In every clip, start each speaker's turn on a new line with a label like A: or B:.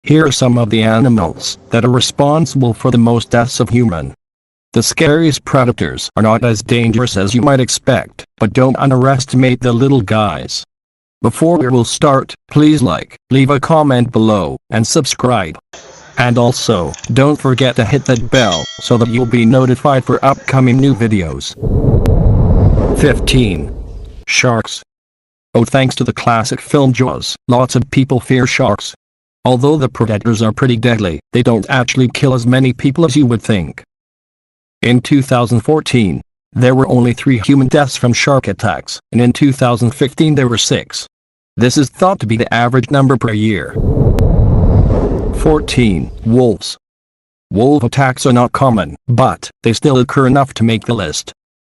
A: Here are some of the animals that are responsible for the most deaths of humans. The scariest predators are not as dangerous as you might expect, but don't underestimate the little guys. Before we will start, please leave a comment below, and subscribe. And also, don't forget to hit that bell, so that you'll be notified for upcoming new videos. 15. Sharks. Oh, thanks to the classic film Jaws, lots of people fear sharks. Although the predators are pretty deadly, they don't actually kill as many people as you would think. In 2014, there were only 3 human deaths from shark attacks, and in 2015 there were 6. This is thought to be the average number per year. 14. Wolves. Wolf attacks are not common, but they still occur enough to make the list.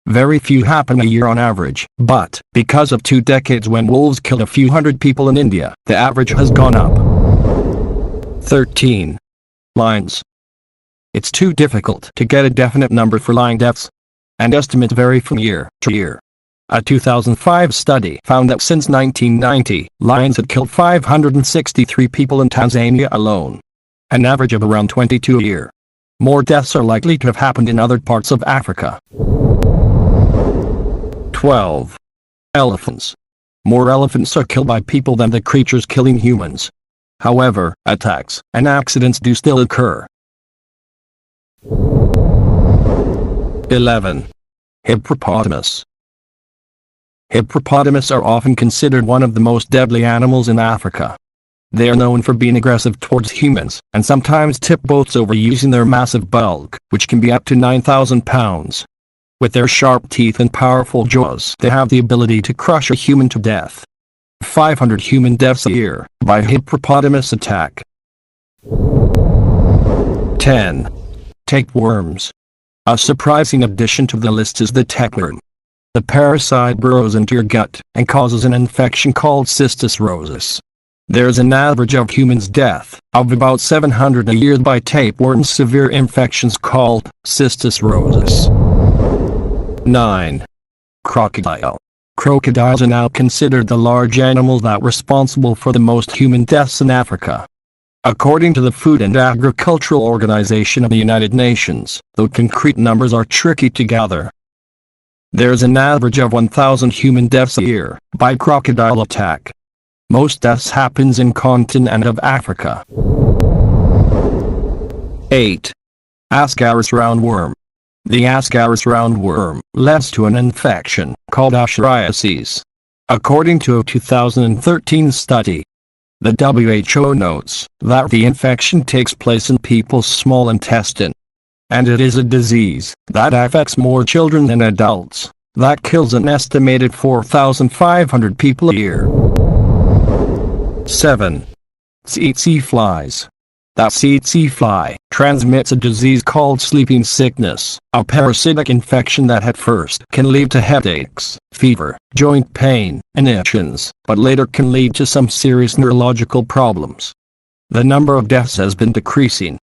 A: Very few happen a year on average, but because of 2 decades when wolves killed a few hundred people in India, the average has gone up. 13. Lions. It's too difficult to get a definite number for lion deaths, and estimates vary from year to year. A 2005 study found that since 1990, lions had killed 563 people in Tanzania alone, an average of around 22 a year. More deaths are likely to have happened in other parts of Africa. 12. Elephants. More elephants are killed by people than the creatures killing humans. However, attacks and accidents do still occur. 11. Hippopotamus. Hippopotamus are often considered one of the most deadly animals in Africa. They are known for being aggressive towards humans, and sometimes tip boats over using their massive bulk, which can be up to 9,000 pounds. With their sharp teeth and powerful jaws, they have the ability to crush a human to death. 500 human deaths a year by hippopotamus attack. 10. Tapeworms. A surprising addition to the list is the tapeworm. The parasite burrows into your gut and causes an infection called cystis rhosis. There's an average of humans' death of about 700 a year by tapeworm severe infections called cystis rhosis. 9. Crocodile. Crocodiles are now considered the large animals that are responsible for the most human deaths in Africa. According to the Food and Agricultural Organization of the United Nations, though concrete numbers are tricky to gather, there's an average of 1,000 human deaths a year by crocodile attack. Most deaths happens in continent of Africa. 8. Ascaris roundworm. The Ascaris roundworm leads to an infection called ascariasis. According to a 2013 study, the WHO notes that the infection takes place in people's small intestine, and it is a disease that affects more children than adults, that kills an estimated 4,500 people a year. 7. Tsetse flies. The tsetse fly transmits a disease called sleeping sickness, a parasitic infection that at first can lead to headaches, fever, joint pain, and itchings, but later can lead to some serious neurological problems. The number of deaths has been decreasing.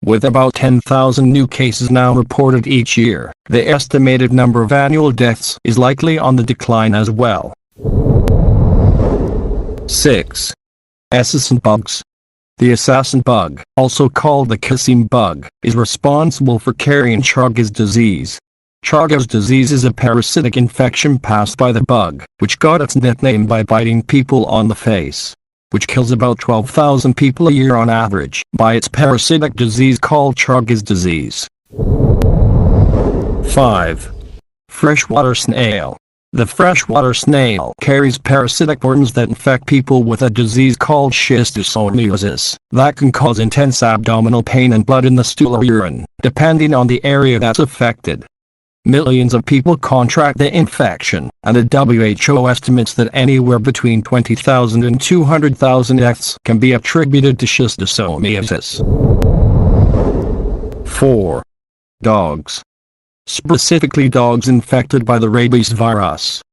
A: With about 10,000 new cases now reported each year, the estimated number of annual deaths is likely on the decline as well. 6. Assassin bugs. The assassin bug, also called the kissing bug, is responsible for carrying Chagas disease. Chagas disease is a parasitic infection passed by the bug, which got its nickname by biting people on the face, which kills about 12,000 people a year on average by its parasitic disease called Chagas disease. 5. Freshwater snail. The freshwater snail carries parasitic worms that infect people with a disease called schistosomiasis that can cause intense abdominal pain and blood in the stool or urine, depending on the area that's affected. Millions of people contract the infection, and the WHO estimates that anywhere between 20,000 and 200,000 deaths can be attributed to schistosomiasis. 4. Dogs. Specifically dogs infected by the rabies virus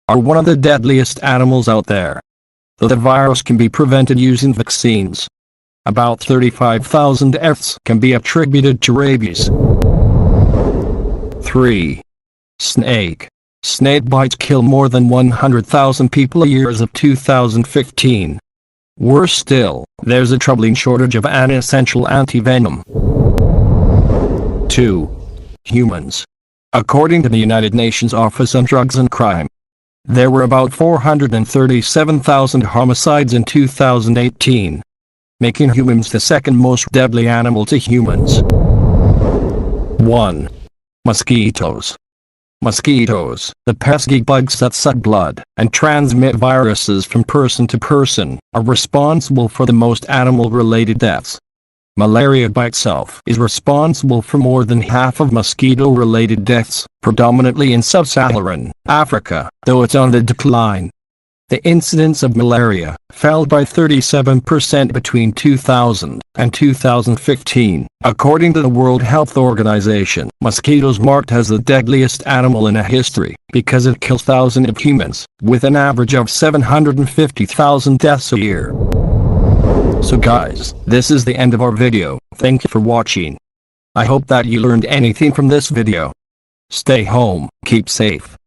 A: are one of the deadliest animals out there. Though the virus can be prevented using vaccines, about 35,000 deaths can be attributed to rabies. 3. Snake. Snake bites kill more than 100,000 people a year as of 2015. Worse still, there's a troubling shortage of an essential anti-venom. 2. Humans. According to the United Nations Office on Drugs and Crime, there were about 437,000 homicides in 2018, making humans the second most deadly animal to humans. 1. Mosquitoes. Mosquitoes, the pesky bugs that suck blood and transmit viruses from person to person, are responsible for the most animal-related deaths. Malaria by itself is responsible for more than half of mosquito-related deaths, predominantly in sub-Saharan Africa, though it's on the decline. The incidence of malaria fell by 37% between 2000 and 2015, according to the World Health Organization. Mosquitoes marked as the deadliest animal in history because it kills thousands of humans, with an average of 750,000 deaths a year. So guys, this is the end of our video. Thank you for watching. I hope that you learned anything from this video. Stay home, keep safe.